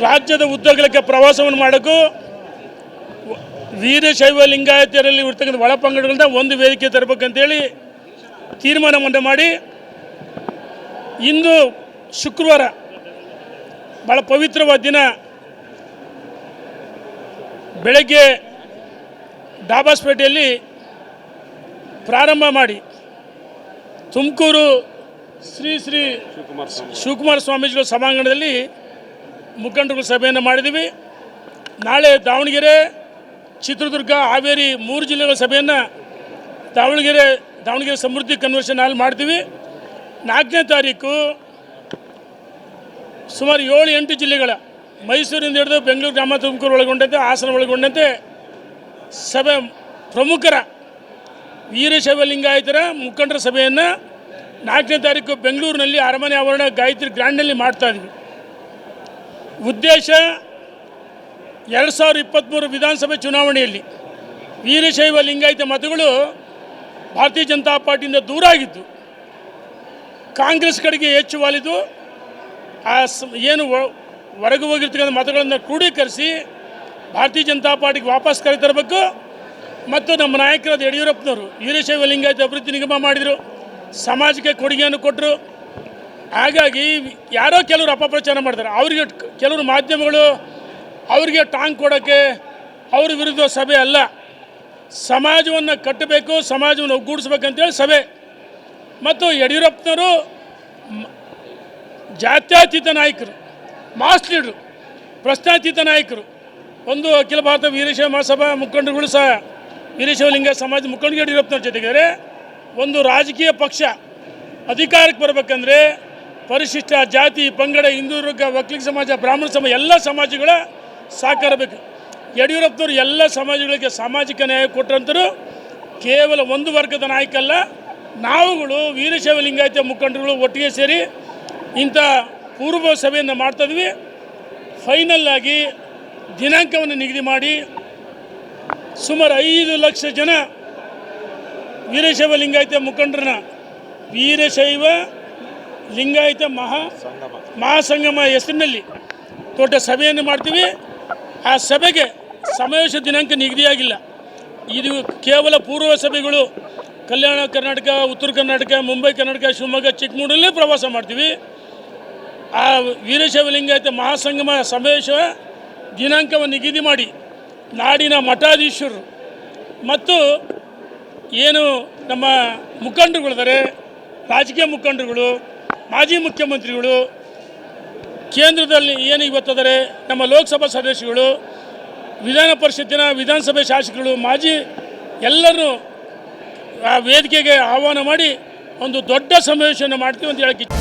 ರಾಜ್ಯದ ಉದ್ದಗಲಕ್ಕೆ ಪ್ರವಾಸವನ್ನು ಮಾಡೋಕ್ಕೂ ವೀರಶೈವ ಲಿಂಗಾಯತರಲ್ಲಿ ಇರ್ತಕ್ಕಂಥ ಒಳಪಂಗಡಗಳನ್ನ ಒಂದು ವೇದಿಕೆ ತರಬೇಕಂತೇಳಿ ತೀರ್ಮಾನವನ್ನು ಮಾಡಿ ಇಂದು ಶುಕ್ರವಾರ ಭಾಳ ಪವಿತ್ರವಾದ ದಿನ ಬೆಳಗ್ಗೆ ಡಾಬಾಸ್ಪೇಟೆಯಲ್ಲಿ ಪ್ರಾರಂಭ ಮಾಡಿ ತುಮಕೂರು ಶ್ರೀ ಶ್ರೀ ಶಿವಕುಮಾರ ಸ್ವಾಮೀಜಿಗಳ ಸಭಾಂಗಣದಲ್ಲಿ ಮುಖಂಡರುಗಳ ಸಭೆಯನ್ನು ಮಾಡಿದ್ದೀವಿ. ನಾಳೆ ದಾವಣಗೆರೆ, ಚಿತ್ರದುರ್ಗ, ಹಾವೇರಿ 3 ಜಿಲ್ಲೆಗಳ ಸಭೆಯನ್ನು ದಾವಣಗೆರೆ ಸಮೃದ್ಧಿ ಕನ್ವೆನ್ಷನ್ ಹಾಲ್ ಮಾಡ್ತೀವಿ. 4ನೇ ತಾರೀಕು ಸುಮಾರು 7-8 ಜಿಲ್ಲೆಗಳ ಮೈಸೂರಿಂದ ಹಿಡಿದು ಬೆಂಗಳೂರು, ಗ್ರಾಮಾಂತರ, ತುಮಕೂರು ಒಳಗೊಂಡಂತೆ, ಹಾಸನ ಒಳಗೊಂಡಂತೆ ಸಭೆ ಪ್ರಮುಖರ ವೀರಶೈವ ಲಿಂಗಾಯತರ ಮುಖಂಡರ ಸಭೆಯನ್ನು 4ನೇ ತಾರೀಕು ಬೆಂಗಳೂರಿನಲ್ಲಿ ಅರಮನೆ ಆವರಣ ಗಾಯತ್ರಿ ಗ್ರ್ಯಾಂಡ್ನಲ್ಲಿ ಮಾಡ್ತಾಯಿದ್ವಿ. ಉದ್ದೇಶ 2023 ವಿಧಾನಸಭೆ ಚುನಾವಣೆಯಲ್ಲಿ ವೀರಶೈವ ಲಿಂಗಾಯತ ಮತಗಳು ಭಾರತೀಯ ಜನತಾ ಪಾರ್ಟಿಯಿಂದ ದೂರ ಆಗಿದ್ದು, ಕಾಂಗ್ರೆಸ್ ಕಡೆಗೆ ಹೆಚ್ಚು ವಾಲಿದು ಏನು ಹೊರಗೆ ಹೋಗಿರ್ತಕ್ಕಂಥ ಮತಗಳನ್ನು ಕ್ರೋಢೀಕರಿಸಿ ಭಾರತೀಯ ಜನತಾ ಪಾರ್ಟಿಗೆ ವಾಪಸ್ ಕರೆತರಬೇಕು. ಮತ್ತು ನಮ್ಮ ನಾಯಕರಾದ ಯಡಿಯೂರಪ್ಪನವರು ವೀರಶೈವ ಲಿಂಗಾಯತ ಅಭಿವೃದ್ಧಿ ನಿಗಮ ಮಾಡಿದರು, ಸಮಾಜಕ್ಕೆ ಕೊಡುಗೆಯನ್ನು ಕೊಟ್ಟರು. ಹಾಗಾಗಿ ಯಾರೋ ಕೆಲವರು ಅಪಪ್ರಚಾರ ಮಾಡ್ತಾರೆ. ಅವರಿಗೆ ಕೆಲವರು ಮಾಧ್ಯಮಗಳು ಅವರಿಗೆ ಟಾಂಗ್ ಕೊಡೋಕ್ಕೆ ಅವ್ರ ವಿರುದ್ಧ ಸಭೆ ಅಲ್ಲ. ಸಮಾಜವನ್ನು ಕಟ್ಟಬೇಕು, ಸಮಾಜವನ್ನು ಒಗ್ಗೂಡಿಸ್ಬೇಕಂತೇಳಿ ಸಭೆ. ಮತ್ತು ಯಡಿಯೂರಪ್ಪನವರು ಜಾತ್ಯತೀತ ನಾಯಕರು, ಮಾಸ್ ಲೀಡರು, ಪ್ರಶ್ನಾತೀತ ನಾಯಕರು. ಒಂದು ಅಖಿಲ ಭಾರತ ವೀರಶೈವ ಮಹಾಸಭಾ ಮುಖಂಡರುಗಳು ಸಹ ವೀರಶೈವ ಲಿಂಗ ಸಮಾಜ ಮುಖಂಡರು ಯಡಿಯೂರಪ್ಪನವ್ರ ಜೊತೆಗಿದ್ದಾರೆ. ಒಂದು ರಾಜಕೀಯ ಪಕ್ಷ ಅಧಿಕಾರಕ್ಕೆ ಬರಬೇಕಂದ್ರೆ ಪರಿಶಿಷ್ಟ ಜಾತಿ, ಪಂಗಡ, ಹಿಂದೂ ವರ್ಗ, ಒಕ್ಕಲಿಗ ಸಮಾಜ, ಬ್ರಾಹ್ಮಣ ಸಮಾಜ ಎಲ್ಲ ಸಮಾಜಗಳ ಸಹಕಾರ ಬೇಕು. ಯಡಿಯೂರಪ್ಪನವರು ಎಲ್ಲ ಸಮಾಜಗಳಿಗೆ ಸಾಮಾಜಿಕ ನ್ಯಾಯ ಕೊಟ್ಟರಂತರು ಕೇವಲ ಒಂದು ವರ್ಗದ ನಾಯಕ ಅಲ್ಲ. ನಾವುಗಳು ವೀರಶೈವ ಲಿಂಗಾಯತ ಮುಖಂಡರುಗಳು ಒಟ್ಟಿಗೆ ಸೇರಿ ಇಂಥ ಪೂರ್ವ ಸಭೆಯನ್ನು ಮಾಡ್ತಾಯಿದ್ವಿ. ಫೈನಲ್ ಆಗಿ ದಿನಾಂಕವನ್ನು ನಿಗದಿ ಮಾಡಿ ಸುಮಾರು 5 ಲಕ್ಷ ಜನ ವೀರಶೈವ ಲಿಂಗಾಯತ ಮುಖಂಡರನ್ನ ವೀರಶೈವ ಲಿಂಗಾಯತ ಮಹಾಸಂಗಮ ಹೆಸರಿನಲ್ಲಿ ದೊಡ್ಡ ಸಭೆಯನ್ನು ಮಾಡ್ತೀವಿ. ಆ ಸಭೆಗೆ ಸಮಾವೇಶ ದಿನಾಂಕ ನಿಗದಿಯಾಗಿಲ್ಲ. ಇದು ಕೇವಲ ಪೂರ್ವ ಸಭೆಗಳು. ಕಲ್ಯಾಣ ಕರ್ನಾಟಕ, ಉತ್ತರ ಕರ್ನಾಟಕ, ಮುಂಬೈ ಕರ್ನಾಟಕ, ಶಿವಮೊಗ್ಗ, ಚಿಕ್ಕಮಗಳೂರಲ್ಲೇ ಪ್ರವಾಸ ಮಾಡ್ತೀವಿ. ಆ ವೀರಶೈವ ಲಿಂಗಾಯತ ಮಹಾಸಂಗಮ ಸಮಾವೇಶ ದಿನಾಂಕವನ್ನು ನಿಗದಿ ಮಾಡಿ ನಾಡಿನ ಮಠಾಧೀಶರು ಮತ್ತು ಏನು ನಮ್ಮ ಮುಖಂಡರುಗಳಿದ್ದಾರೆ, ರಾಜಕೀಯ ಮುಖಂಡರುಗಳು, ಮಾಜಿ ಮುಖ್ಯಮಂತ್ರಿಗಳು, ಕೇಂದ್ರದಲ್ಲಿ ಏನು ಇವತ್ತಿದ್ದಾರೆ ನಮ್ಮ ಲೋಕಸಭಾ ಸದಸ್ಯರುಗಳು, ವಿಧಾನ ಪರಿಷತ್ತಿನ ವಿಧಾನಸಭೆ ಶಾಸಕರು, ಮಾಜಿ ಎಲ್ಲರೂ ಆ ವೇದಿಕೆಗೆ ಆಹ್ವಾನ ಮಾಡಿ ಒಂದು ದೊಡ್ಡ ಸಮಾವೇಶವನ್ನು ಮಾಡ್ತೀವಿ ಅಂತ ಹೇಳಕ್ಕೆ